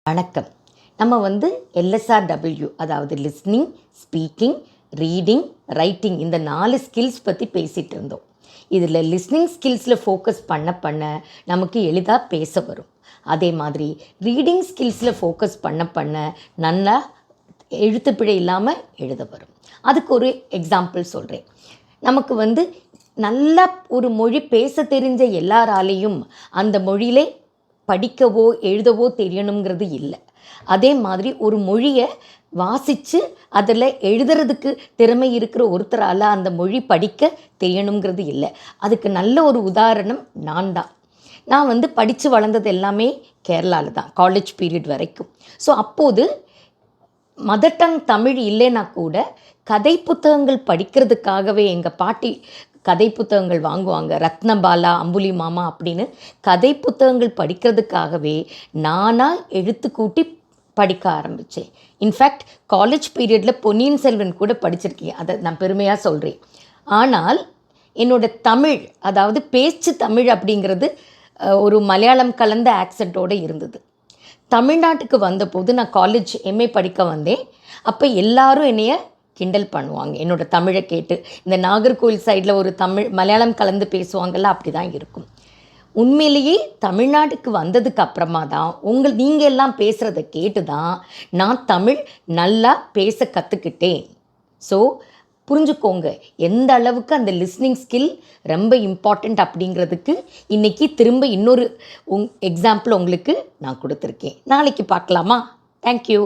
வணக்கம். நம்ம LSRW, அதாவது லிஸ்னிங், ஸ்பீக்கிங், ரீடிங், ரைட்டிங், இந்த 4 ஸ்கில்ஸ் பற்றி பேசிகிட்டு இருந்தோம். இதில் லிஸ்னிங் ஸ்கில்ஸில் ஃபோக்கஸ் பண்ண நமக்கு எளிதாக பேச வரும். அதே மாதிரி ரீடிங் ஸ்கில்ஸில் ஃபோக்கஸ் பண்ண நல்லா எழுத்துப்பிழை இல்லாமல் எழுத வரும். அதுக்கு ஒரு எக்ஸாம்பிள் சொல்கிறேன். நமக்கு நல்லா ஒரு மொழி பேச தெரிஞ்ச எல்லாராலேயும் அந்த மொழியிலே படிக்கவோ எழுதவோ தெரியணுங்கிறது இல்லை. அதே மாதிரி ஒரு மொழியை வாசித்து அதில் எழுதுறதுக்கு திறமை இருக்கிற ஒருத்தரால் அந்த மொழி படிக்க தெரியணுங்கிறது இல்லை. அதுக்கு நல்ல ஒரு உதாரணம் நான் தான். நான் படித்து வளர்ந்தது எல்லாமே கேரளாவில் தான், காலேஜ் பீரியட் வரைக்கும். ஸோ அப்போது மதர் டங் தமிழ் இல்லைன்னா கூட கதை புத்தகங்கள் படிக்கிறதுக்காகவே எங்கள் பாட்டி கதை புத்தகங்கள் வாங்குவாங்க. ரத்னபாலா, அம்புலி மாமா அப்படின்னு கதை புத்தகங்கள் படிக்கிறதுக்காகவே நானாக எழுத்து கூட்டி படிக்க ஆரம்பித்தேன். இன்ஃபேக்ட் காலேஜ் பீரியடில் பொன்னியின் செல்வன் கூட படிச்சிருக்கேன். அதை நான் பெருமையாக சொல்கிறேன். ஆனால் என்னோடய தமிழ், அதாவது பேச்சு தமிழ் அப்படிங்கிறது ஒரு மலையாளம் கலந்த ஆக்சென்ட்டோடு இருந்தது. தமிழ்நாட்டுக்கு வந்தபோது நான் காலேஜ் எம்ஏ படிக்க வந்தேன். அப்போ எல்லாரும் என்னைய கிண்டல் பண்ணுவாங்க என்னோடய தமிழை கேட்டு. இந்த நாகர்கோவில் சைடில் ஒரு மலையாளம் கலந்து பேசுவாங்கள்ல, அப்படி தான் இருக்கும். உண்மையிலேயே தமிழ்நாட்டுக்கு வந்ததுக்கு அப்புறமா தான் நீங்கள் எல்லாம் பேசுகிறத கேட்டு தான் நான் தமிழ் நல்லா பேச கற்றுக்கிட்டேன். ஸோ புரிஞ்சுக்கோங்க எந்த அளவுக்கு அந்த லிஸ்னிங் ஸ்கில் ரொம்ப இம்பார்ட்டண்ட் அப்படிங்கிறதுக்கு இன்றைக்கி திரும்ப இன்னொரு எக்ஸாம்பிள் உங்களுக்கு நான் கொடுத்துருக்கேன். நாளைக்கு பார்க்கலாமா? தேங்க்யூ.